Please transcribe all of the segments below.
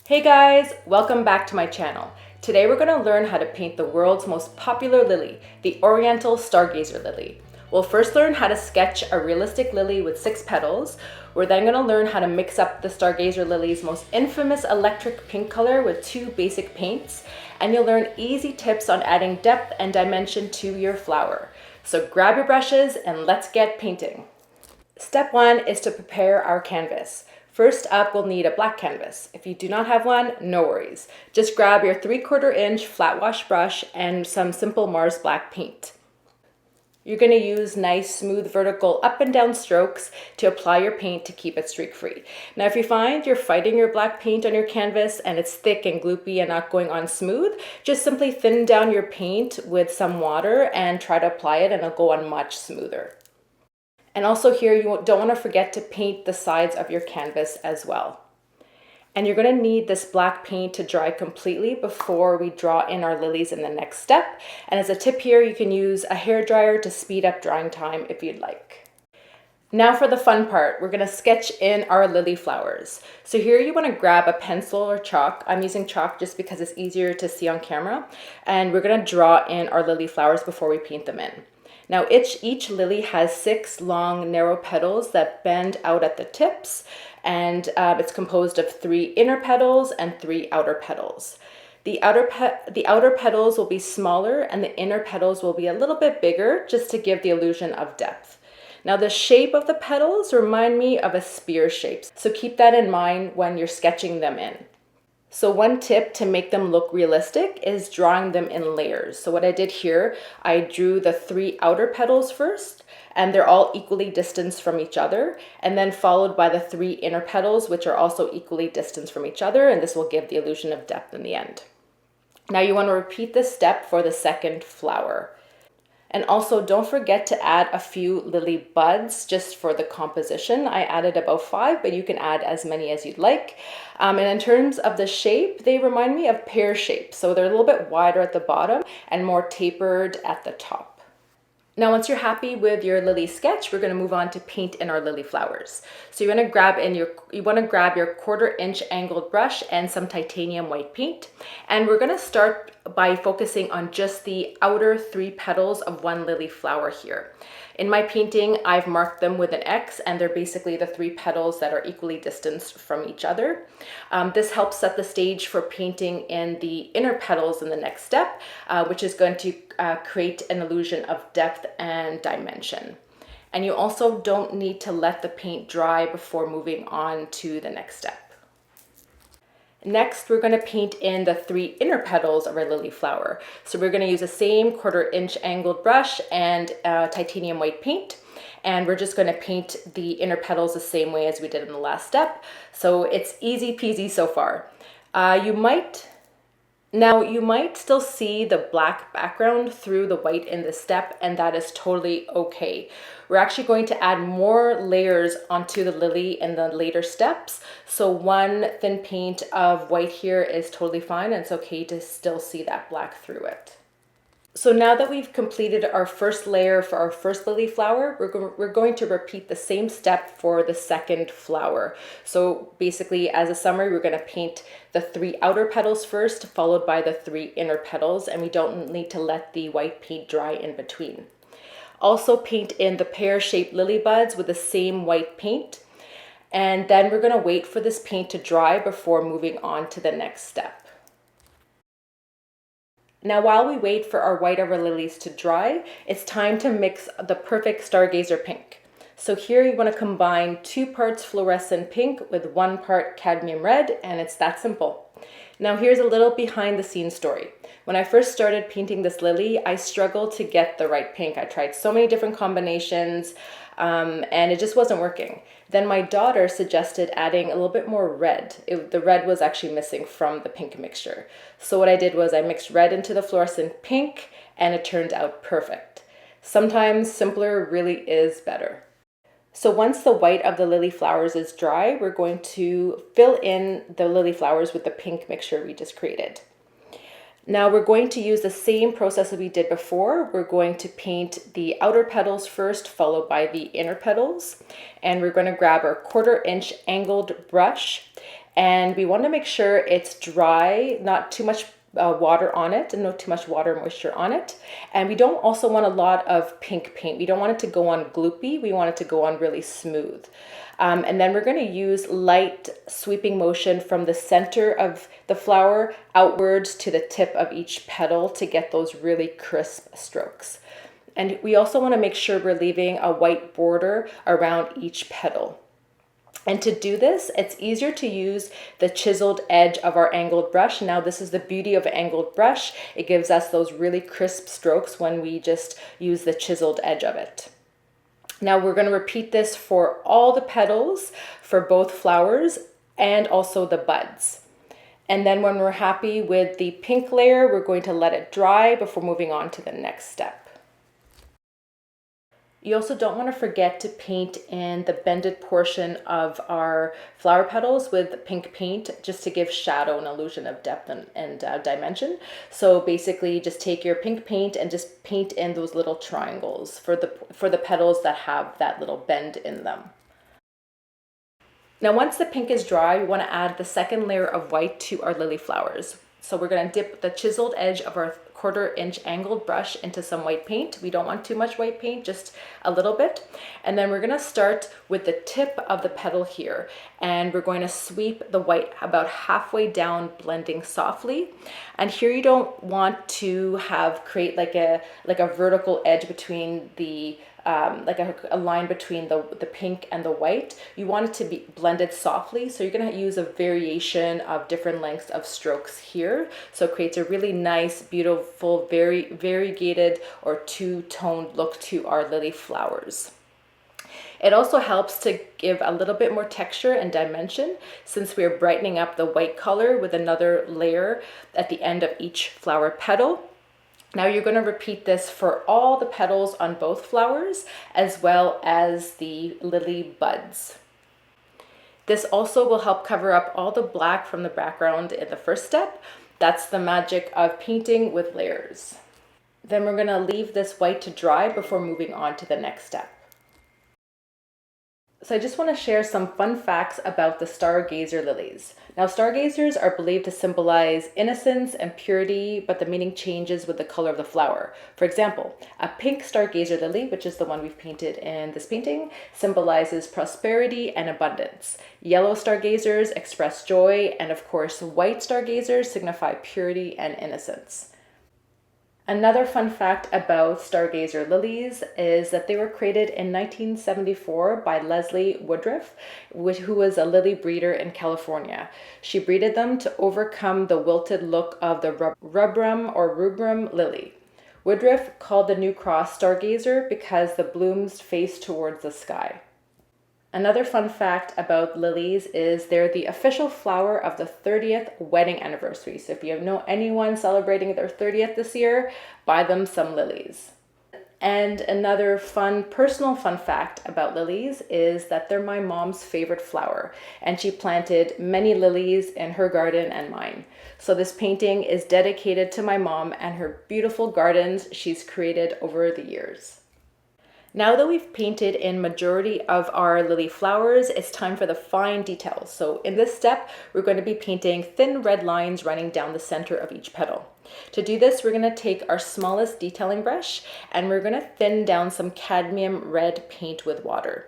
Hey guys, welcome back to my channel. Today we're going to learn how to paint the world's most popular lily, the Oriental Stargazer Lily. We'll first learn how to sketch a realistic lily with 6 petals. We're then going to learn how to mix up the Stargazer Lily's most infamous electric pink color with 2 basic paints, and you'll learn easy tips on adding depth and dimension to your flower. So grab your brushes and let's get painting. Step 1 is to prepare our canvas. First up, we'll need a black canvas. If you do not have one, no worries. Just grab your 3/4 inch flat wash brush and some simple Mars black paint. You're going to use nice, smooth, vertical up and down strokes to apply your paint to keep it streak free. Now, if you find you're fighting your black paint on your canvas and it's thick and gloopy and not going on smooth, just simply thin down your paint with some water and try to apply it and it'll go on much smoother. And also here, you don't want to forget to paint the sides of your canvas as well. And you're going to need this black paint to dry completely before we draw in our lilies in the next step. And as a tip here, you can use a hairdryer to speed up drying time if you'd like. Now for the fun part, we're going to sketch in our lily flowers. So here you want to grab a pencil or chalk. I'm using chalk just because it's easier to see on camera. And we're going to draw in our lily flowers before we paint them in. Now each lily has 6 long narrow petals that bend out at the tips, and it's composed of 3 inner petals and 3 outer petals. The outer petals will be smaller and the inner petals will be a little bit bigger, just to give the illusion of depth. Now the shape of the petals remind me of a spear shape, so keep that in mind when you're sketching them in. So one tip to make them look realistic is drawing them in layers. So what I did here, I drew the 3 outer petals first, and they're all equally distanced from each other, and then followed by the 3 inner petals, which are also equally distanced from each other, and this will give the illusion of depth in the end. Now you want to repeat this step for the second flower. And also don't forget to add a few lily buds just for the composition. I added about 5, but you can add as many as you'd like. And in terms of the shape, they remind me of pear shapes. So they're a little bit wider at the bottom and more tapered at the top. Now, once you're happy with your lily sketch, we're going to move on to paint in our lily flowers. So you want to grab your 1/4 inch angled brush and some titanium white paint. And we're going to start by focusing on just the outer 3 petals of one lily flower here. In my painting, I've marked them with an X, and they're basically the 3 petals that are equally distanced from each other. This helps set the stage for painting in the inner petals in the next step, which is going to create an illusion of depth and dimension. And you also don't need to let the paint dry before moving on to the next step. Next, we're going to paint in the 3 inner petals of our lily flower. So we're going to use the same 1/4 inch angled brush and titanium white paint. And we're just going to paint the inner petals the same way as we did in the last step. So it's easy peasy so far. You might still see the black background through the white in this step, and that is totally okay. We're actually going to add more layers onto the lily in the later steps. So one thin paint of white here is totally fine, and it's okay to still see that black through it. So now that we've completed our first layer for our first lily flower, we're going to repeat the same step for the second flower. So basically, as a summary, we're going to paint the 3 outer petals first, followed by the 3 inner petals, and we don't need to let the white paint dry in between. Also paint in the pear-shaped lily buds with the same white paint, and then we're going to wait for this paint to dry before moving on to the next step. Now, while we wait for our white of our lilies to dry, it's time to mix the perfect Stargazer pink. So here you want to combine 2 parts fluorescent pink with 1 part cadmium red, and it's that simple. Now here's a little behind the scenes story. When I first started painting this lily, I struggled to get the right pink. I tried so many different combinations, and it just wasn't working. Then my daughter suggested adding a little bit more red. The red was actually missing from the pink mixture. So what I did was I mixed red into the fluorescent pink, and it turned out perfect. Sometimes simpler really is better. So once the white of the lily flowers is dry, we're going to fill in the lily flowers with the pink mixture we just created. Now we're going to use the same process that we did before. We're going to paint the outer petals first, followed by the inner petals. And we're going to grab our 1/4 inch angled brush And we want to make sure it's dry, not too much water on it and not too much water moisture on it. And we don't also want a lot of pink paint. We don't want it to go on gloopy. We want it to go on really smooth. And then we're going to use light sweeping motion from the center of the flower outwards to the tip of each petal to get those really crisp strokes. And we also want to make sure we're leaving a white border around each petal. And to do this, it's easier to use the chiseled edge of our angled brush. Now, this is the beauty of an angled brush. It gives us those really crisp strokes when we just use the chiseled edge of it. Now, we're going to repeat this for all the petals for both flowers and also the buds. And then when we're happy with the pink layer, we're going to let it dry before moving on to the next step. You also don't want to forget to paint in the bended portion of our flower petals with pink paint, just to give shadow and illusion of depth and dimension. So basically just take your pink paint and just paint in those little triangles for the petals that have that little bend in them. Now, once the pink is dry, we want to add the second layer of white to our lily flowers. So we're going to dip the chiseled edge of our 1/4 inch angled brush into some white paint. We don't want too much white paint, just a little bit. And then we're going to start with the tip of the petal here. And we're going to sweep the white about halfway down, blending softly. And here you don't want to create like a vertical edge between the like a line between the pink and the white. You want it to be blended softly. So you're going to use a variation of different lengths of strokes here. So it creates a really nice, beautiful, very variegated or two-toned look to our lily flowers. It also helps to give a little bit more texture and dimension, since we are brightening up the white color with another layer at the end of each flower petal. Now you're going to repeat this for all the petals on both flowers, as well as the lily buds. This also will help cover up all the black from the background in the first step. That's the magic of painting with layers. Then we're going to leave this white to dry before moving on to the next step. So I just want to share some fun facts about the Stargazer lilies. Now, stargazers are believed to symbolize innocence and purity, but the meaning changes with the color of the flower. For example, a pink Stargazer lily, which is the one we've painted in this painting, symbolizes prosperity and abundance. Yellow stargazers express joy, and of course, white stargazers signify purity and innocence. Another fun fact about Stargazer lilies is that they were created in 1974 by Leslie Woodruff, who was a lily breeder in California. She breeded them to overcome the wilted look of the rubrum lily. Woodruff called the new cross Stargazer because the blooms face towards the sky. Another fun fact about lilies is they're the official flower of the 30th wedding anniversary. So if you know anyone celebrating their 30th this year, buy them some lilies. And another personal fun fact about lilies is that they're my mom's favorite flower, and she planted many lilies in her garden and mine. So this painting is dedicated to my mom and her beautiful gardens she's created over the years. Now that we've painted in majority of our lily flowers, it's time for the fine details. So in this step, we're going to be painting thin red lines running down the center of each petal. To do this, we're going to take our smallest detailing brush and we're going to thin down some cadmium red paint with water.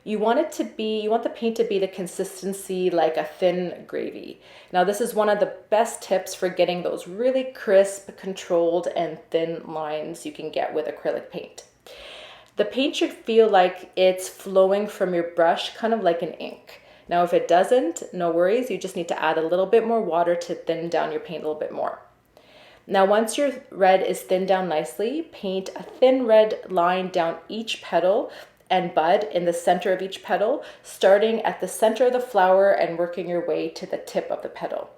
You want the paint to be the consistency like a thin gravy. Now this is one of the best tips for getting those really crisp, controlled, and thin lines you can get with acrylic paint. The paint should feel like it's flowing from your brush, kind of like an ink. Now, if it doesn't, no worries. You just need to add a little bit more water to thin down your paint a little bit more. Now, once your red is thinned down nicely, paint a thin red line down each petal and bud in the center of each petal, starting at the center of the flower and working your way to the tip of the petal.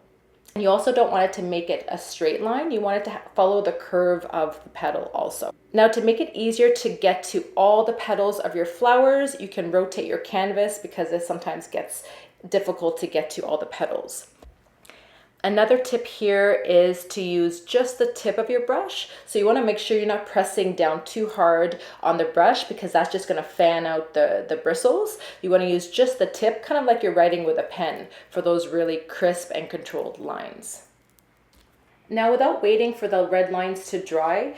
You also don't want it to make it a straight line. You want it to follow the curve of the petal also. Now, to make it easier to get to all the petals of your flowers, you can rotate your canvas because it sometimes gets difficult to get to all the petals. Another tip here is to use just the tip of your brush. So you want to make sure you're not pressing down too hard on the brush because that's just going to fan out the bristles. You want to use just the tip, kind of like you're writing with a pen, for those really crisp and controlled lines. Now, without waiting for the red lines to dry,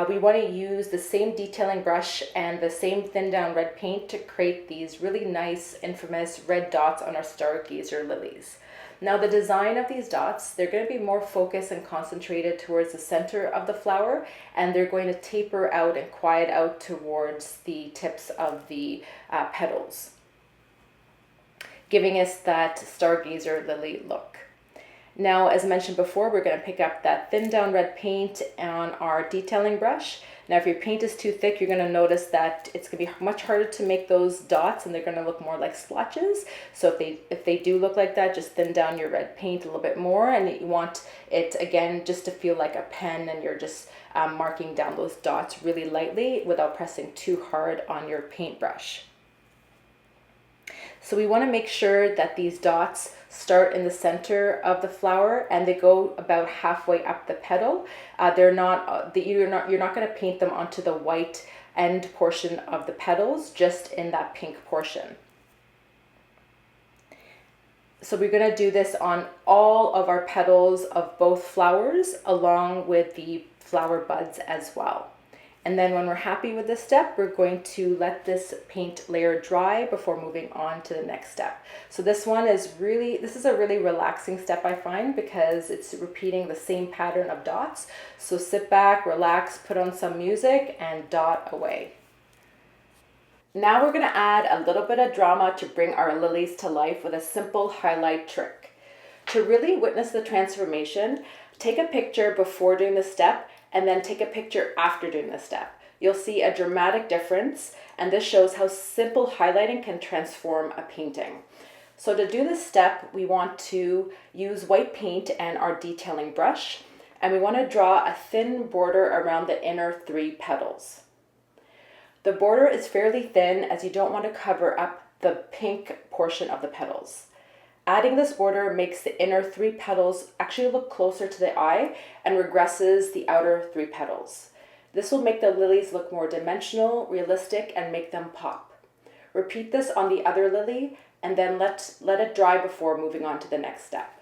we want to use the same detailing brush and the same thin down red paint to create these really nice, infamous red dots on our Stargazer lilies. Now, the design of these dots, they're going to be more focused and concentrated towards the center of the flower, and they're going to taper out and quiet out towards the tips of the petals, giving us that Stargazer lily look. Now, as mentioned before, we're going to pick up that thin down red paint on our detailing brush. Now, if your paint is too thick, you're going to notice that it's going to be much harder to make those dots, and they're going to look more like splotches. So if they do look like that, just thin down your red paint a little bit more, and you want it, again, just to feel like a pen, and you're just marking down those dots really lightly without pressing too hard on your paintbrush. So we want to make sure that these dots start in the center of the flower and they go about halfway up the petal. You're not going to paint them onto the white end portion of the petals, just in that pink portion. So we're going to do this on all of our petals of both flowers, along with the flower buds as well. And then when we're happy with this step, we're going to let this paint layer dry before moving on to the next step. So this is a really relaxing step, I find, because it's repeating the same pattern of dots. So sit back, relax, put on some music, and dot away. Now we're going to add a little bit of drama to bring our lilies to life with a simple highlight trick. To really witness the transformation, take a picture before doing the step and then take a picture after doing the step. You'll see a dramatic difference, and this shows how simple highlighting can transform a painting. So to do this step, we want to use white paint and our detailing brush, and we want to draw a thin border around the inner 3 petals. The border is fairly thin, as you don't want to cover up the pink portion of the petals. Adding this border makes the inner 3 petals actually look closer to the eye and regresses the outer 3 petals. This will make the lilies look more dimensional, realistic, and make them pop. Repeat this on the other lily and then let it dry before moving on to the next step.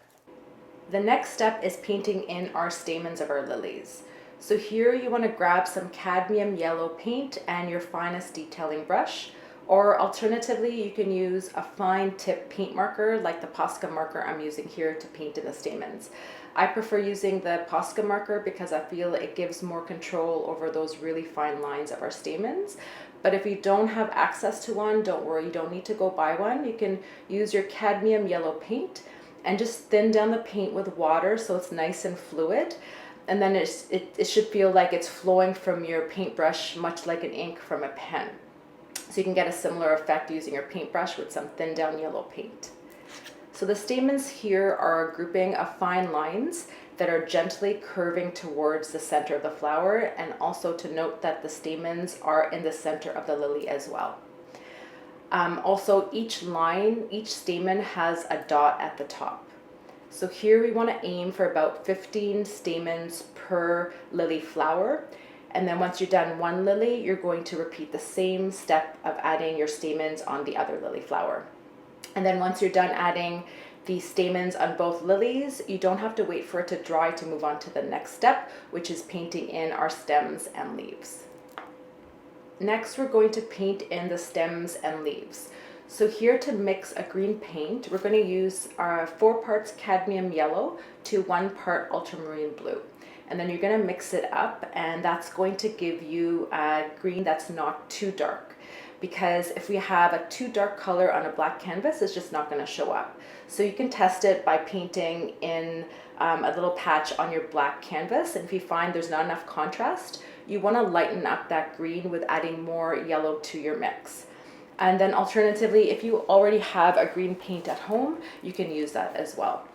The next step is painting in our stamens of our lilies. So here you want to grab some cadmium yellow paint and your finest detailing brush. Or alternatively, you can use a fine tip paint marker like the Posca marker I'm using here to paint in the stamens. I prefer using the Posca marker because I feel it gives more control over those really fine lines of our stamens. But if you don't have access to one, don't worry, you don't need to go buy one. You can use your cadmium yellow paint and just thin down the paint with water so it's nice and fluid. And then it should feel like it's flowing from your paintbrush, much like an ink from a pen. So you can get a similar effect using your paintbrush with some thin down yellow paint. So the stamens here are a grouping of fine lines that are gently curving towards the center of the flower, and also to note that the stamens are in the center of the lily as well. Also, each stamen has a dot at the top. So here we want to aim for about 15 stamens per lily flower. And then once you're done one lily, you're going to repeat the same step of adding your stamens on the other lily flower. And then once you're done adding the stamens on both lilies, you don't have to wait for it to dry to move on to the next step, which is painting in our stems and leaves. Next, we're going to paint in the stems and leaves. So here to mix a green paint, we're going to use our 4 parts cadmium yellow to 1 part ultramarine blue. And then you're going to mix it up, and that's going to give you a green that's not too dark. Because if we have a too dark color on a black canvas, it's just not going to show up. So you can test it by painting in a little patch on your black canvas. And if you find there's not enough contrast, you want to lighten up that green with adding more yellow to your mix. And then alternatively, if you already have a green paint at home, you can use that as well.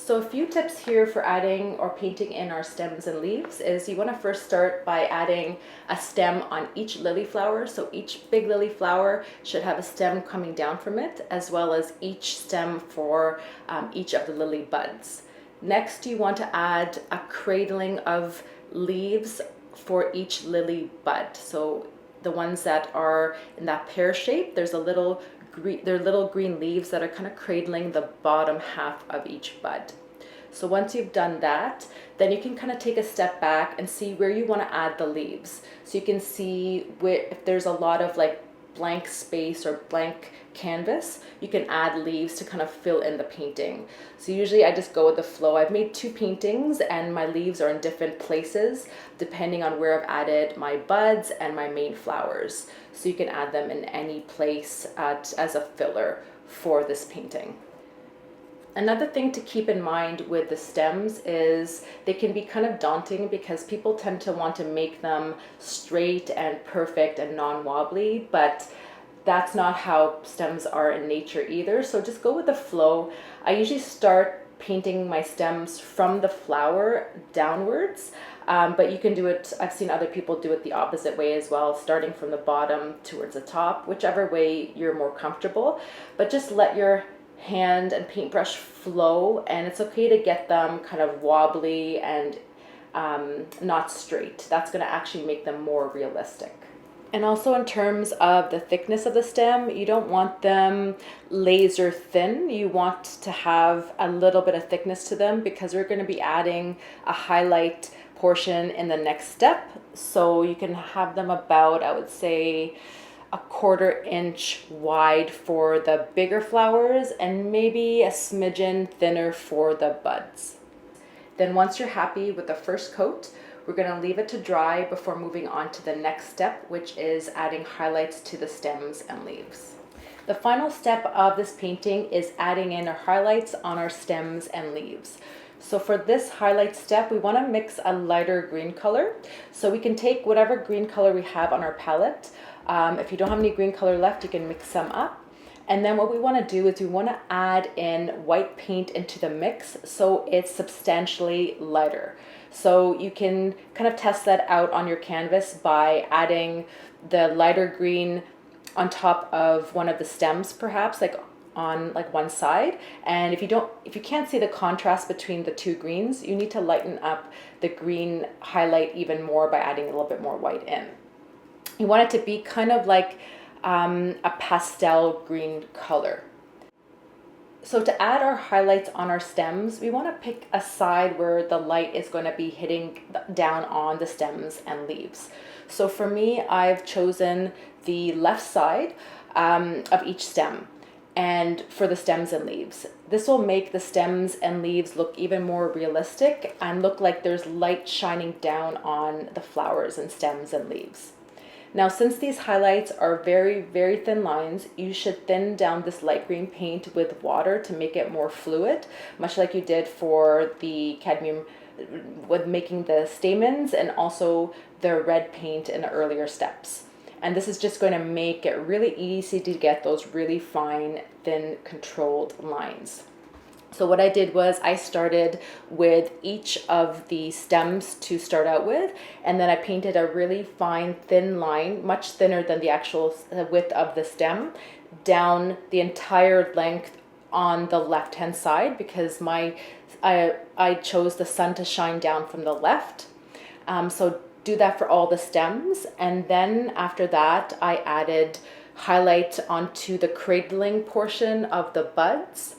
So a few tips here for adding or painting in our stems and leaves is you want to first start by adding a stem on each lily flower. So each big lily flower should have a stem coming down from it, as well as each stem for each of the lily buds. Next, you want to add a cradling of leaves for each lily bud. So the ones that are in that pear shape, there are little green leaves that are kind of cradling the bottom half of each bud. So once you've done that, then you can kind of take a step back and see where you want to add the leaves. So you can see where, if there's a lot of like blank space or blank canvas, you can add leaves to kind of fill in the painting. So usually I just go with the flow. I've made 2 paintings and my leaves are in different places depending on where I've added my buds and my main flowers. So you can add them in any place as a filler for this painting. Another thing to keep in mind with the stems is they can be kind of daunting because people tend to want to make them straight and perfect and non-wobbly, but that's not how stems are in nature either. So just go with the flow. I usually start painting my stems from the flower downwards, but you can do it, I've seen other people do it the opposite way as well, starting from the bottom towards the top, whichever way you're more comfortable. But just let your hand and paintbrush flow, and it's okay to get them kind of wobbly and not straight. That's going to actually make them more realistic. And also in terms of the thickness of the stem, you don't want them laser thin. You want to have a little bit of thickness to them because we're going to be adding a highlight portion in the next step. So you can have them about, I would say, a 1/4 inch wide for the bigger flowers and maybe a smidgen thinner for the buds. Then once you're happy with the first coat, we're going to leave it to dry before moving on to the next step, which is adding highlights to the stems and leaves. The final step of this painting is adding in our highlights on our stems and leaves. So for this highlight step, we want to mix a lighter green color. So we can take whatever green color we have on our palette. If you don't have any green color left, you can mix some up. And then what we want to do is we want to add in white paint into the mix so it's substantially lighter. So you can kind of test that out on your canvas by adding the lighter green on top of one of the stems, perhaps like on like one side. And if you can't see the contrast between the 2 greens, you need to lighten up the green highlight even more by adding a little bit more white in. You want it to be kind of like a pastel green color. So to add our highlights on our stems, we want to pick a side where the light is going to be hitting down on the stems and leaves. So for me, I've chosen the left side of each stem, and for the stems and leaves. This will make the stems and leaves look even more realistic and look like there's light shining down on the flowers and stems and leaves. Now, since these highlights are very, very thin lines, you should thin down this light green paint with water to make it more fluid, much like you did for the cadmium with making the stamens and also the red paint in the earlier steps. And this is just going to make it really easy to get those really fine, thin, controlled lines. So what I did was I started with each of the stems to start out with, and then I painted a really fine, thin line, much thinner than the actual width of the stem, down the entire length on the left-hand side because I chose the sun to shine down from the left. So do that for all the stems, and then after that I added highlight onto the cradling portion of the buds.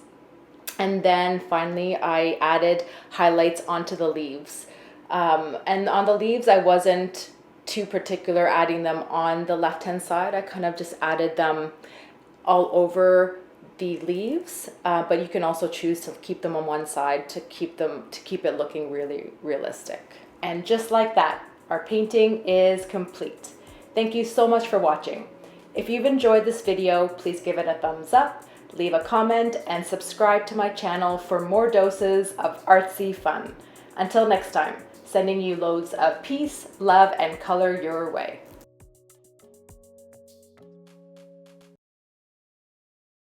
And then finally, I added highlights onto the leaves. And on the leaves, I wasn't too particular adding them on the left-hand side. I kind of just added them all over the leaves, but you can also choose to keep them on one side to keep it looking really realistic. And just like that, our painting is complete. Thank you so much for watching. If you've enjoyed this video, please give it a thumbs up. Leave a comment and subscribe to my channel for more doses of artsy fun. Until next time, sending you loads of peace, love, and color your way.